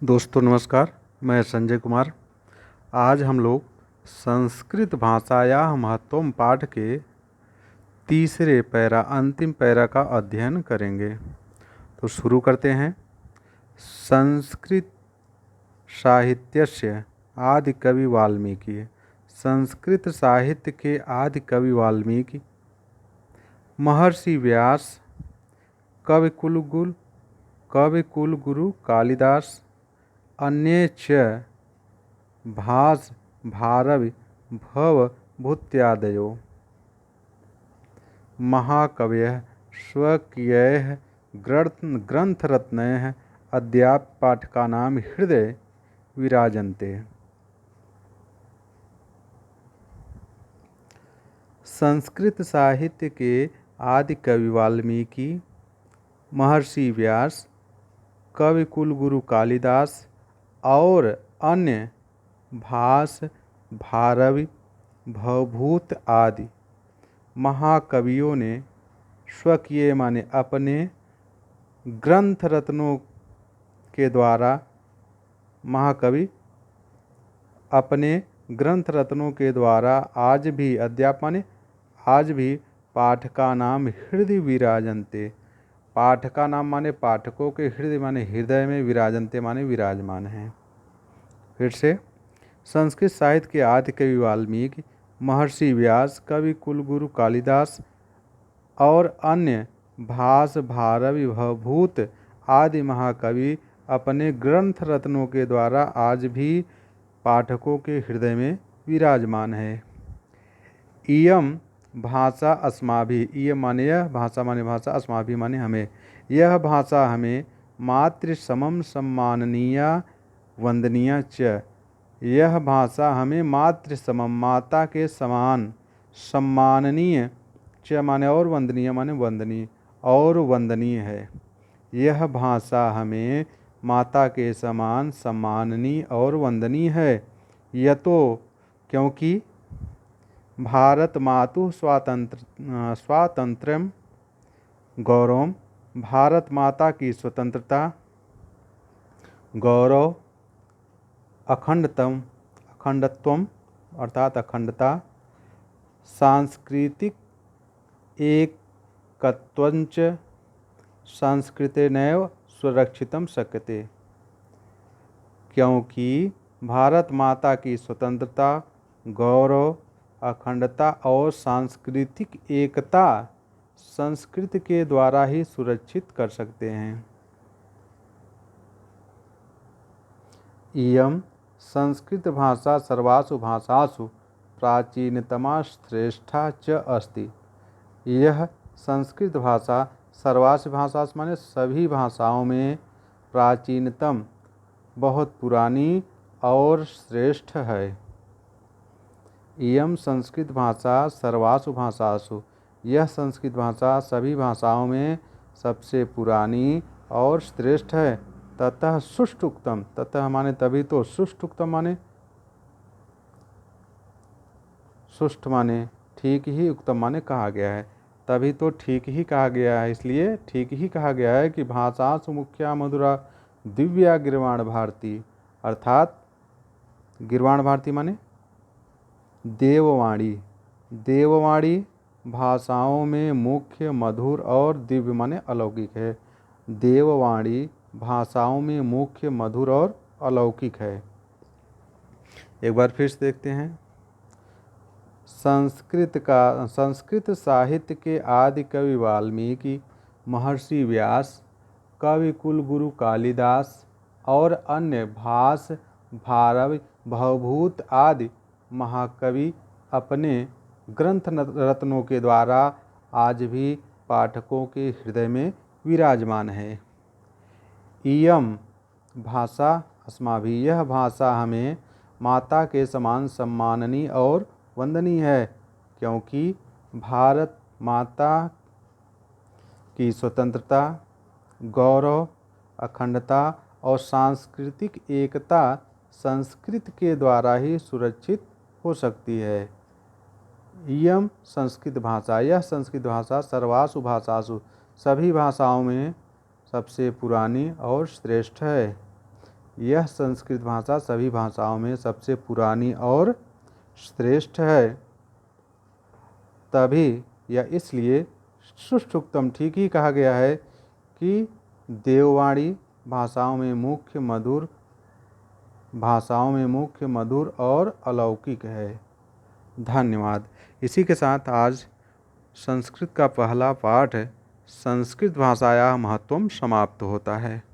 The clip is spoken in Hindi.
दोस्तों नमस्कार, मैं संजय कुमार। आज हम लोग संस्कृत भाषा या महत्वम पाठ के तीसरे पैरा अंतिम पैरा का अध्ययन करेंगे। तो शुरू करते हैं। संस्कृत साहित्यस्य आदि कवि वाल्मीकि। संस्कृत साहित्य के आदि कवि वाल्मीकि। महर्षि व्यास, कविकुलगुरु कालिदास, अन्ये च भास भारवि भवभूत्यादयो महाकवयः स्वकीयैः ग्रंथरत्नैः अद्यापि पाठकानां हृदये विराजन्ते। संस्कृत साहित्य के आदि कवि वाल्मीकि, महर्षि व्यास, कविकुलगुरु कालिदास और अन्य भास भारवि भवभूत आदि महाकवियों ने स्वकीय माने अपने ग्रंथ रत्नों के द्वारा अपने ग्रंथ रत्नों के द्वारा आज भी अद्याप माने आज भी पाठका नाम हृदय विराजन्ते। पाठका नाम माने पाठकों के हृदय माने हृदय में, विराजन्ते माने विराजमान हैं। फिर से, संस्कृत साहित्य के आदि कवि वाल्मीकि, महर्षि व्यास, कवि कुलगुरु कालिदास और अन्य भास भारवि भवभूत आदि महाकवि अपने ग्रंथ रत्नों के द्वारा आज भी पाठकों के हृदय में विराजमान है। इयम भाषा अस्माभिः, इयम माने यह, भाषा माने भाषा, अस्माभिः माने हमें, यह भाषा हमें मातृ समम सम्माननीया वंदनीया च, यह भाषा हमें मातृ समम माता के समान सम्माननीय च माने और वंदनीय माने वंदनीय और वंदनीय है। यह भाषा हमें माता के समान सम्माननीय और वंदनीय है। यतो क्योंकि भारत मातु स्वातंत्र्यम गौरवम, भारत माता की स्वतंत्रता, गौरव, अखंडत्वम अर्थात अखंडता, सांस्कृतिक एकत्वंच संस्कृतेनैव सुरक्षितम शक्यते। क्योंकि भारत माता की स्वतंत्रता, गौरव, अखंडता और सांस्कृतिक एकता संस्कृत के द्वारा ही सुरक्षित कर सकते हैं। इयं संस्कृत भाषा सर्वासु भाषासु प्राचीनतमा श्रेष्ठा च अस्ति। यह संस्कृत भाषा सर्वासु भाषासु माने सभी भाषाओं में प्राचीनतम, बहुत पुरानी और श्रेष्ठ है। इयं संस्कृत भाषा सर्वासु भाषासु, यह संस्कृत भाषा सभी भाषाओं में सबसे पुरानी और श्रेष्ठ है। ततः सुष्ठुक्तम, ततः माने तभी तो, सुष्ठुक्तम माने सुष्ठ माने ठीक ही, उक्तम माने कहा गया है, तभी तो ठीक ही कहा गया है। इसलिए ठीक ही कहा गया है कि भाषासु मुख्या मधुरा दिव्या गिर्वाण भारती, अर्थात गिर्वाण भारती माने देववाणी। देववाणी भाषाओं में मुख्य, मधुर और दिव्य माने अलौकिक है। देववाणी भाषाओं में मुख्य, मधुर और अलौकिक है। एक बार फिर से देखते हैं। संस्कृत साहित्य के आदि कवि वाल्मीकि, महर्षि व्यास, कवि कुलगुरु कालिदास और अन्य भास भारवि भवभूत आदि महाकवि अपने ग्रंथ रत्नों के द्वारा आज भी पाठकों के हृदय में विराजमान है। इयम भाषा अस्माभिः, यह भाषा हमें माता के समान सम्माननीय और वंदनीय है। क्योंकि भारत माता की स्वतंत्रता, गौरव, अखंडता और सांस्कृतिक एकता संस्कृत के द्वारा ही सुरक्षित हो सकती है। इयम संस्कृत भाषा, यह संस्कृत भाषा सर्वासु भाषासु, सभी भाषाओं में सबसे पुरानी और श्रेष्ठ है। यह संस्कृत भाषा सभी भाषाओं में सबसे पुरानी और श्रेष्ठ है। तभी या इसलिए सुष्ठुक्तम ठीक ही कहा गया है कि देववाणी भाषाओं में मुख्य मधुर और अलौकिक है। धन्यवाद। इसी के साथ आज संस्कृत का पहला पाठ संस्कृत भाषाया महत्वम समाप्त होता है।